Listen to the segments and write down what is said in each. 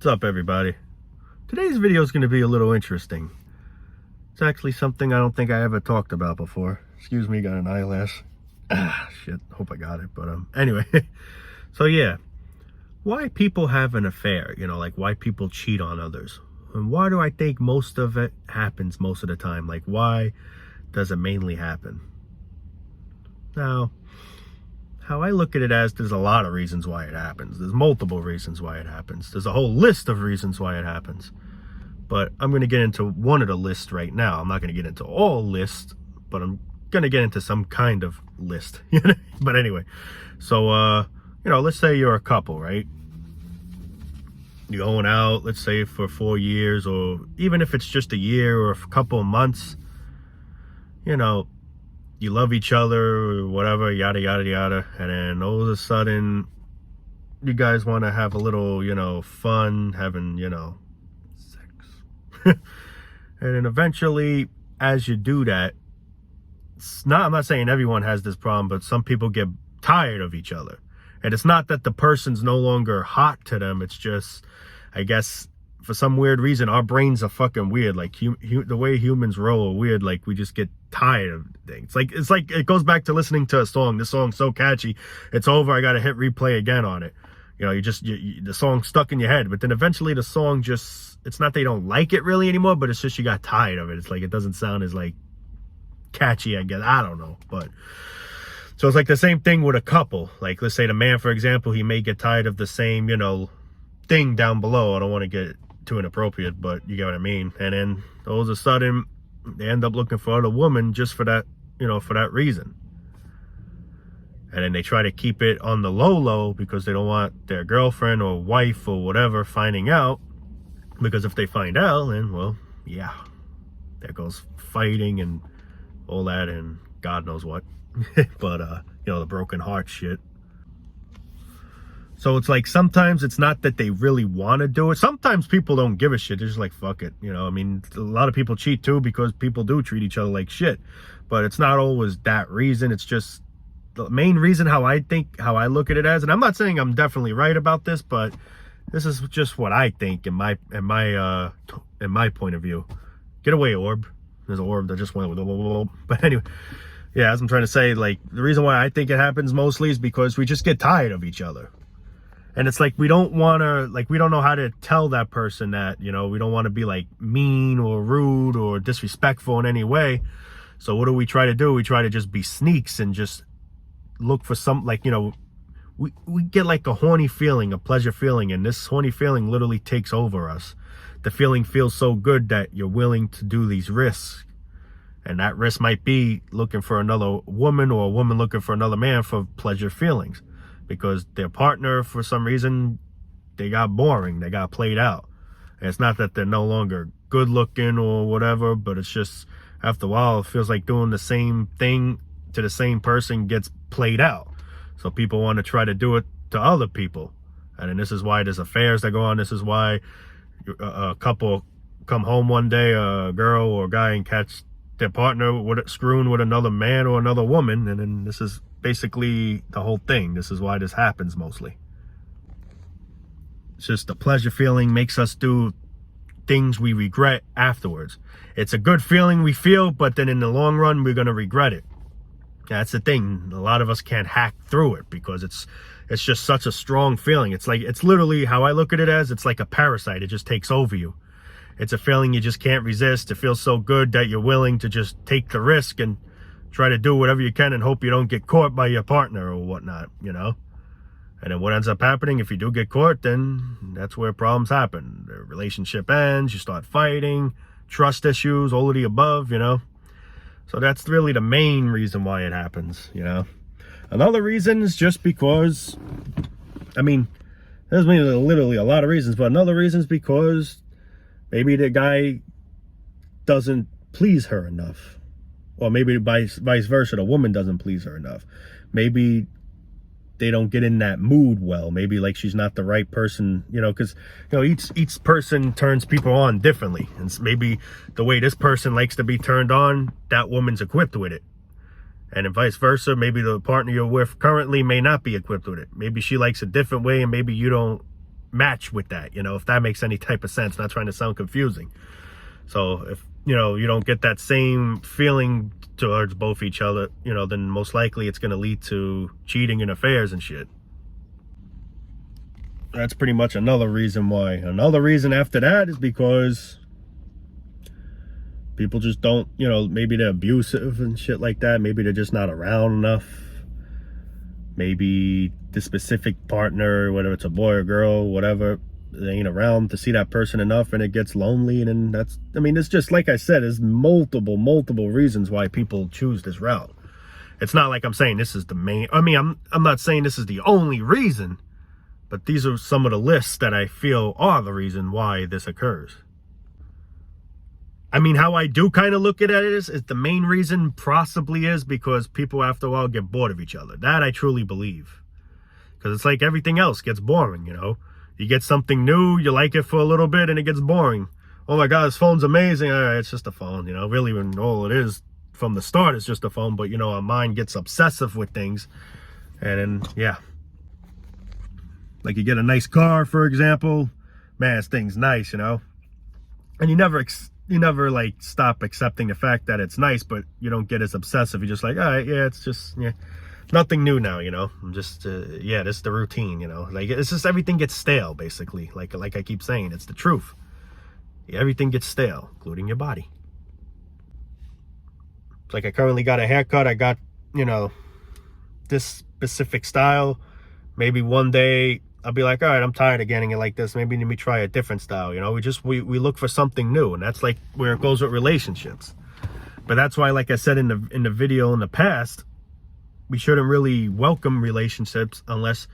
What's up, everybody? Today's video is going to be a little interesting. It's actually something I don't think I ever talked about before. Excuse me, got an eyelash. Shit, hope I got it. But anyway, so yeah, why people have an affair, like why people cheat on others. And why do I think most of it happens most of the time? Like, why does it mainly happen? Now, how I look at it as there's a lot of reasons why it happens. There's multiple reasons why it happens. There's a whole list of reasons why it happens. But I'm going to get into one of the lists right now. I'm not going to get into all lists, but I'm going to get into some kind of list. But anyway, so, let's say you're a couple, right? You're going out, let's say for 4 years, or even if it's just a year or a couple of months, you love each other or whatever, yada, yada, yada. And then all of a sudden, you guys want to have a little, fun, having, sex. And then eventually, as you do that, I'm not saying everyone has this problem, but some people get tired of each other. And it's not that the person's no longer hot to them. It's just, I guess, for some weird reason, our brains are fucking weird. Like the way humans roll are weird. Like we just get tired of things. It's like it goes back to listening to a song. This song's so catchy, it's over. I gotta hit replay again on it. The song's stuck in your head. But then eventually the song just, it's not that you don't like it really anymore, but it's just you got tired of it. It's like it doesn't sound as like catchy, I guess. I don't know, but. So it's like the same thing with a couple. Like, let's say the man, for example, he may get tired of the same, thing down below. I don't want to get too inappropriate, but you get what I mean. And then all of a sudden, they end up looking for other woman just for that, for that reason. And then they try to keep it on the low because they don't want their girlfriend or wife or whatever finding out. Because if they find out, then, well, yeah, there goes fighting and all that and God knows what. But the broken heart shit. So it's like sometimes it's not that they really want to do it. Sometimes people don't give a shit. They're just like, fuck it. A lot of people cheat too because people do treat each other like shit. But it's not always that reason. It's just the main reason how I look at it as. And I'm not saying I'm definitely right about this, but this is just what I think in my point of view. Get away, orb. There's an orb that just went with. But anyway. Yeah, as I'm trying to say, like, the reason why I think it happens mostly is because we just get tired of each other. And it's like we don't want to, like, we don't know how to tell that person that, we don't want to be, like, mean or rude or disrespectful in any way. So what do? We try to just be sneaks and just look for some, like, we get, like, a horny feeling, a pleasure feeling, and this horny feeling literally takes over us. The feeling feels so good that you're willing to do these risks. And that risk might be looking for another woman or a woman looking for another man for pleasure feelings. Because their partner, for some reason, they got boring. They got played out. And it's not that they're no longer good looking or whatever, but it's just after a while, it feels like doing the same thing to the same person gets played out. So people want to try to do it to other people. And then this is why there's affairs that go on. This is why a couple come home one day, a girl or a guy, and catch their partner screwing with another man or another woman. And then this is basically the whole thing. This is why this happens mostly. It's just the pleasure feeling makes us do things we regret afterwards. It's a good feeling we feel, but then in the long run, we're going to regret it. That's the thing. A lot of us can't hack through it because it's just such a strong feeling. It's literally how I look at it as, it's like a parasite. It just takes over you. It's a feeling you just can't resist. It feels so good that you're willing to just take the risk and try to do whatever you can and hope you don't get caught by your partner or whatnot, And then what ends up happening, if you do get caught, then that's where problems happen. The relationship ends, you start fighting, trust issues, all of the above, So that's really the main reason why it happens, Another reason is just because, there's literally a lot of reasons, but another reason is because maybe the guy doesn't please her enough. Or maybe vice versa, the woman doesn't please her enough. Maybe they don't get in that mood well. Maybe like she's not the right person, because, each person turns people on differently. And maybe the way this person likes to be turned on, that woman's equipped with it. And vice versa, maybe the partner you're with currently may not be equipped with it. Maybe she likes a different way and maybe you don't match with that, you know, if that makes any type of sense. Not trying to sound confusing. So if, you know, you don't get that same feeling towards both each other, you know, then most likely it's going to lead to cheating and affairs and shit. That's pretty much another reason why. Another reason after that is because people just don't, you know, maybe they're abusive and shit like that. Maybe they're just not around enough. Maybe the specific partner, whether it's a boy or girl, whatever, they ain't around to see that person enough, and it gets lonely. And then that's, I mean, it's just like I said, there's multiple reasons why people choose this route. It's not like I'm saying this is the main, I mean, I'm not saying this is the only reason, but these are some of the lists that I feel are the reason why this occurs. I mean, how I do kind of look at it is the main reason possibly is because people after a while get bored of each other. That I truly believe. Because it's like everything else gets boring, you know. You get something new, you like it for a little bit, and it gets boring. Oh my God, this phone's amazing. All right, it's just a phone, you know. Really, when all it is from the start is just a phone. But, you know, our mind gets obsessive with things. And then, yeah. Like you get a nice car, for example. Man, this thing's nice, you know. And you never like stop accepting the fact that it's nice, but you don't get as obsessive. You're just like, all right, yeah, it's just, yeah, nothing new now, you know. I'm just, yeah, this is the routine, you know. Like, it's just everything gets stale, basically. Like I keep saying, it's the truth. Everything gets stale, including your body. It's like I currently got a haircut. I got, you know, this specific style. Maybe one day I'll be like, all right, I'm tired of getting it like this. Maybe let me try a different style. You know, we look for something new, and that's like where it goes with relationships. But that's why, like I said in the video in the past, we shouldn't really welcome relationships unless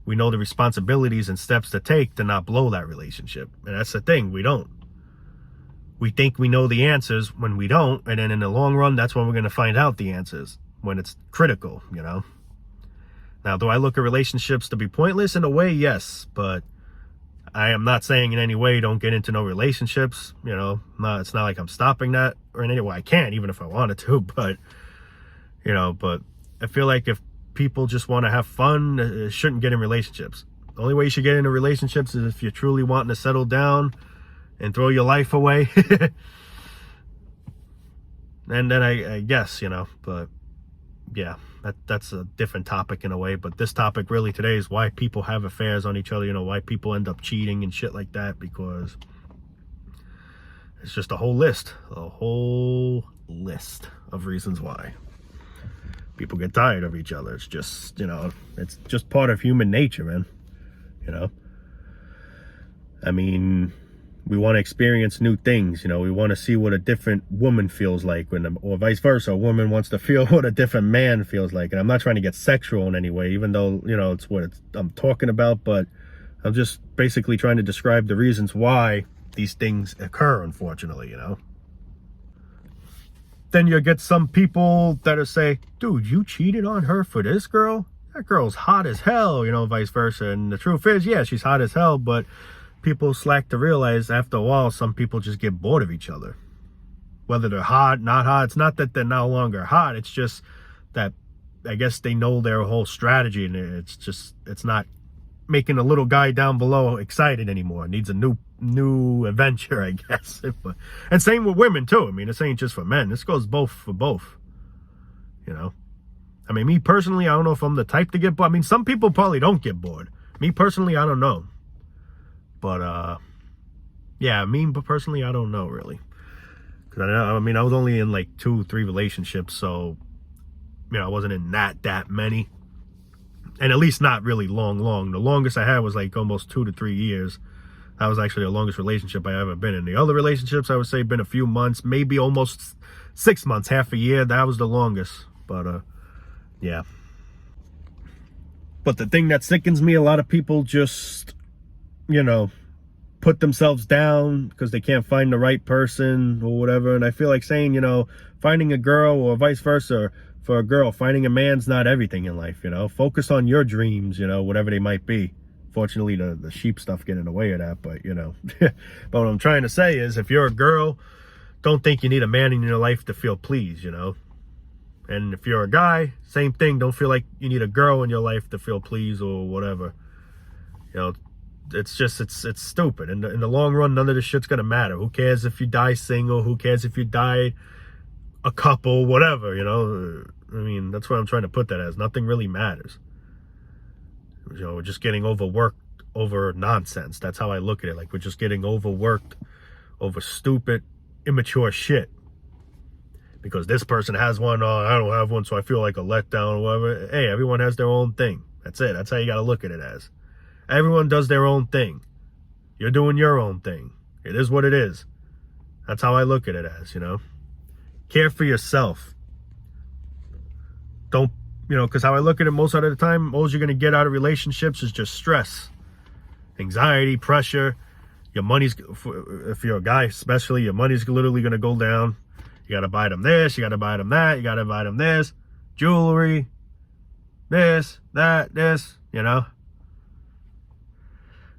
we know the responsibilities and steps to take to not blow that relationship. And that's the thing, we don't. We think we know the answers when we don't, and then in the long run, that's when we're going to find out the answers, when it's critical, you know. Now, do I look at relationships to be pointless? In a way, yes. But I am not saying in any way don't get into no relationships. You know, it's not like I'm stopping that or in any way. I can't, even if I wanted to. But, you know, but I feel like if people just want to have fun, shouldn't get in relationships. The only way you should get into relationships is if you're truly wanting to settle down and throw your life away. And then I guess, you know, but yeah. That's a different topic in a way, but this topic really today is why people have affairs on each other, you know, why people end up cheating and shit like that, because it's just a whole list of reasons why people get tired of each other. It's just, you know, it's just part of human nature, man, you know. I mean, we want to experience new things, you know. We want to see what a different woman feels like, or vice versa. A woman wants to feel what a different man feels like. And I'm not trying to get sexual in any way, even though, you know, it's what I'm talking about. But I'm just basically trying to describe the reasons why these things occur, unfortunately, you know. Then you get some people that'll say, dude, you cheated on her for this girl? That girl's hot as hell, you know, vice versa. And the truth is, yeah, she's hot as hell, but people slack to realize after a while, some people just get bored of each other. Whether they're hot, not hot, it's not that they're no longer hot. It's just that I guess they know their whole strategy, and it's not making the little guy down below excited anymore. It needs a new adventure, I guess. And same with women too. I mean, this ain't just for men. This goes for both. You know, I mean, me personally, I don't know if I'm the type to get bored. I mean, some people probably don't get bored. Me personally, I don't know. But, yeah, but personally, I don't know, really. Because, I mean, I was only in, like, 2-3 relationships, so, you know, I wasn't in that many. And at least not really long. The longest I had was, like, almost 2 to 3 years. That was actually the longest relationship I ever been in. The other relationships, I would say, been a few months, maybe almost 6 months, half a year. That was the longest. But, yeah. But the thing that sickens me, a lot of people just, you know, put themselves down because they can't find the right person or whatever. And I feel like saying, you know, finding a girl or vice versa for a girl, finding a man's not everything in life, you know. Focus on your dreams, you know, whatever they might be. Fortunately, the sheep stuff get in the way of that, but, you know. But what I'm trying to say is if you're a girl, don't think you need a man in your life to feel pleased, you know. And if you're a guy, same thing. Don't feel like you need a girl in your life to feel pleased or whatever. You know, it's just, it's stupid. In the long run, none of this shit's gonna matter. Who cares if you die single? Who cares if you die a couple, whatever, you know? I mean, that's what I'm trying to put that as. Nothing really matters. You know, we're just getting overworked over nonsense. That's how I look at it. Like, we're just getting overworked over stupid, immature shit. Because this person has one, I don't have one, so I feel like a letdown or whatever. Hey, everyone has their own thing. That's it. That's how you got to look at it as. Everyone does their own thing. You're doing your own thing. It is what it is. That's how I look at it as, you know. Care for yourself. Don't, you know, because how I look at it most of the time, all you're going to get out of relationships is just stress, anxiety, pressure. Your money's, if you're a guy especially, your money's literally going to go down. You got to buy them this, you got to buy them that, you got to buy them this, jewelry, this, that, this, you know.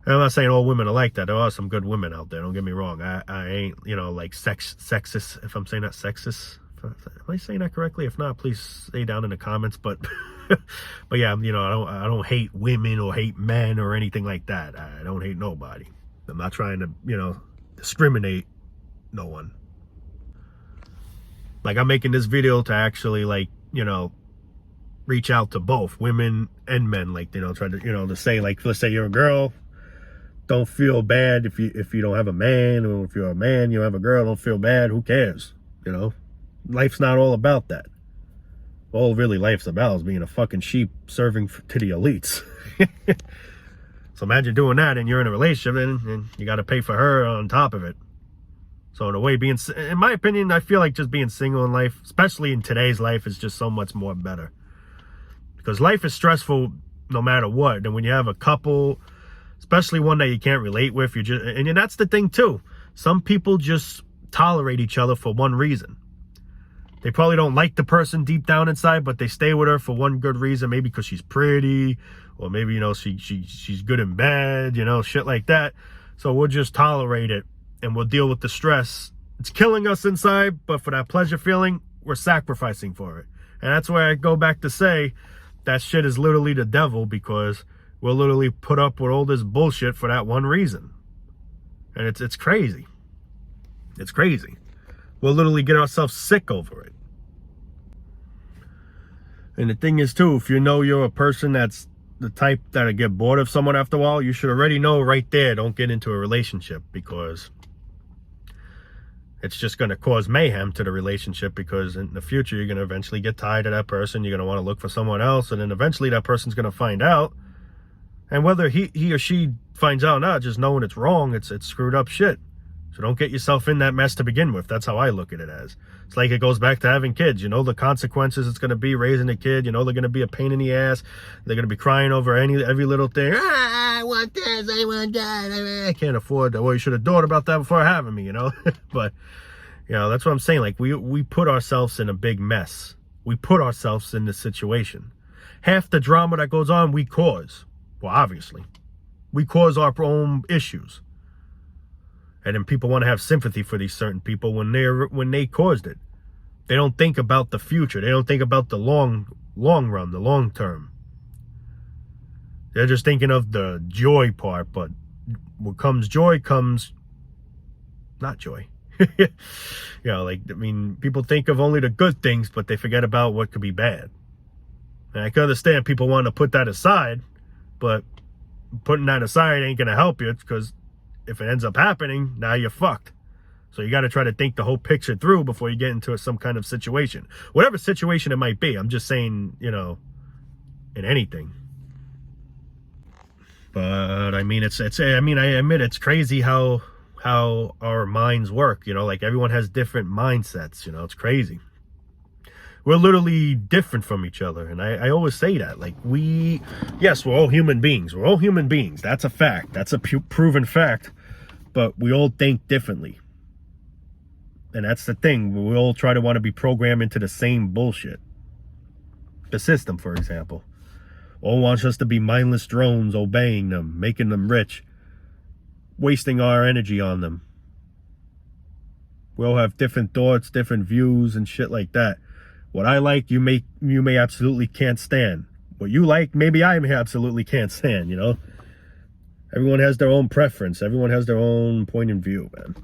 And I'm not saying all women are like that. There are some good women out there, don't get me wrong. I ain't, you know, like sexist, if I'm saying that sexist. Am I saying that correctly? If not, please say down in the comments. But but yeah, you know, I don't hate women or hate men or anything like that. I don't hate nobody. I'm not trying to, you know, discriminate no one. Like, I'm making this video to actually, like, you know, reach out to both women and men. Like, you know, try to, you know, to say, like, let's say you're a girl, don't feel bad if you don't have a man, or if you're a man, you have a girl, don't feel bad. Who cares? You know, life's not all about that. All really life's about is being a fucking sheep serving to the elites. So imagine doing that and you're in a relationship and you got to pay for her on top of it. So in a way, in my opinion, I feel like just being single in life, especially in today's life, is just so much more better. Because life is stressful no matter what. And when you have a couple, especially one that you can't relate with, and that's the thing too. Some people just tolerate each other for one reason. They probably don't like the person deep down inside, but they stay with her for one good reason. Maybe because she's pretty, or maybe, you know, she's good in bed, you know, shit like that. So we'll just tolerate it. And we'll deal with the stress. It's killing us inside, but for that pleasure feeling, we're sacrificing for it. And that's why I go back to say that shit is literally the devil, because we'll literally put up with all this bullshit for that one reason. And it's crazy. It's crazy. We'll literally get ourselves sick over it. And the thing is too, if you know you're a person that's the type that'll get bored of someone after a while, you should already know right there, don't get into a relationship, because it's just going to cause mayhem to the relationship. Because in the future, you're going to eventually get tired of that person. You're going to want to look for someone else. And then eventually that person's going to find out. And whether he or she finds out or not, just knowing it's wrong, it's screwed up shit. So don't get yourself in that mess to begin with. That's how I look at it as. It's like it goes back to having kids. You know the consequences it's going to be raising a kid. You know they're going to be a pain in the ass. They're going to be crying over every little thing. I want this, I want that. I can't afford that. Well, you should have thought about that before having me, you know. But, you know, that's what I'm saying. Like, we put ourselves in a big mess. We put ourselves in this situation. Half the drama that goes on, we cause. Well, obviously. We cause our own issues. And then people want to have sympathy for these certain people when they caused it. They don't think about the future. They don't think about the long run, the long term. They're just thinking of the joy part. But what comes joy comes not joy. You know, like, I mean, people think of only the good things, but they forget about what could be bad. And I can understand people want to put that aside, but putting that aside ain't going to help you, because if it ends up happening, now you're fucked. So you got to try to think the whole picture through before you get into some kind of situation. Whatever situation it might be. I'm just saying, you know, in anything. But I mean, I admit it's crazy how our minds work, you know, like everyone has different mindsets, you know, it's crazy. We're literally different from each other. And I always say that, like, yes, we're all human beings. We're all human beings. That's a fact. That's a proven fact. But we all think differently. And that's the thing. We all try to want to be programmed into the same bullshit. The system, for example, all wants us to be mindless drones, obeying them, making them rich, wasting our energy on them. We all have different thoughts, different views, and shit like that. What I like, you may absolutely can't stand. What you like, maybe I absolutely can't stand, you know? Everyone has their own preference. Everyone has their own point of view, man.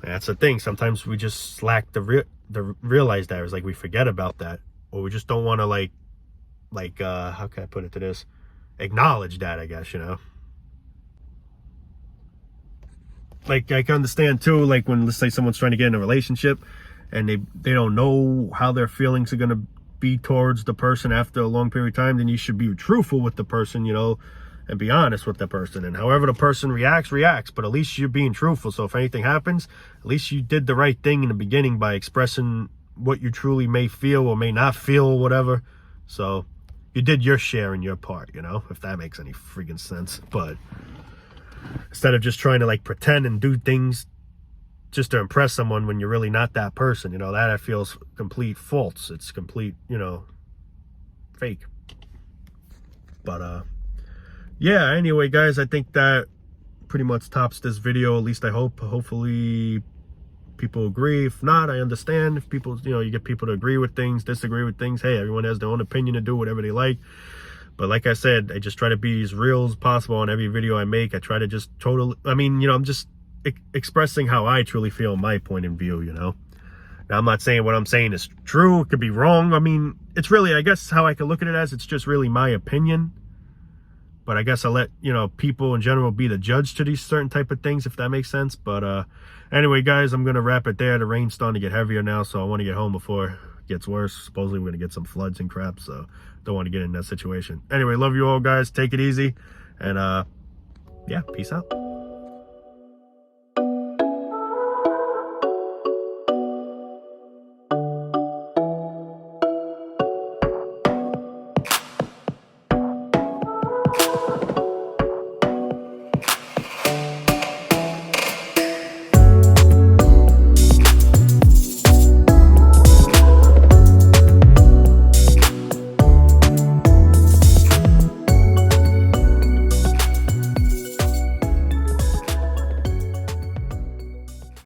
That's the thing. Sometimes we just lack the realize that. It's like we forget about that, or we just don't want to like how can I put it to this? Acknowledge that, I guess, you know. Like I can understand too, like when, let's say, someone's trying to get in a relationship and they don't know how their feelings are gonna be towards the person after a long period of time, then you should be truthful with the person, you know, and be honest with the person. And however the person reacts, but at least you're being truthful. So if anything happens, at least you did the right thing in the beginning by expressing what you truly may feel or may not feel or whatever. So you did your share and your part, you know, if that makes any freaking sense. But instead of just trying to like pretend and do things just to impress someone when you're really not that person, you know, that feels complete false. It's complete, you know, fake. But yeah, anyway, guys, I think that pretty much tops this video. At least I hope. Hopefully people agree. If not, I understand. If people, you know, you get people to agree with things, disagree with things. Hey, everyone has their own opinion to do whatever they like. But like I said, I just try to be as real as possible on every video I make. I try to just I mean, you know, I'm just expressing how I truly feel, my point of view, you know. Now, I'm not saying what I'm saying is true. It could be wrong. I mean, it's really, I guess how I could look at it as, it's just really my opinion. But I guess I let, you know, people in general be the judge to these certain type of things, if that makes sense. But anyway, guys, I'm going to wrap it there. The rain's starting to get heavier now, so I want to get home before it gets worse. Supposedly we're going to get some floods and crap, so don't want to get in that situation. Anyway, love you all, guys. Take it easy. And yeah, peace out.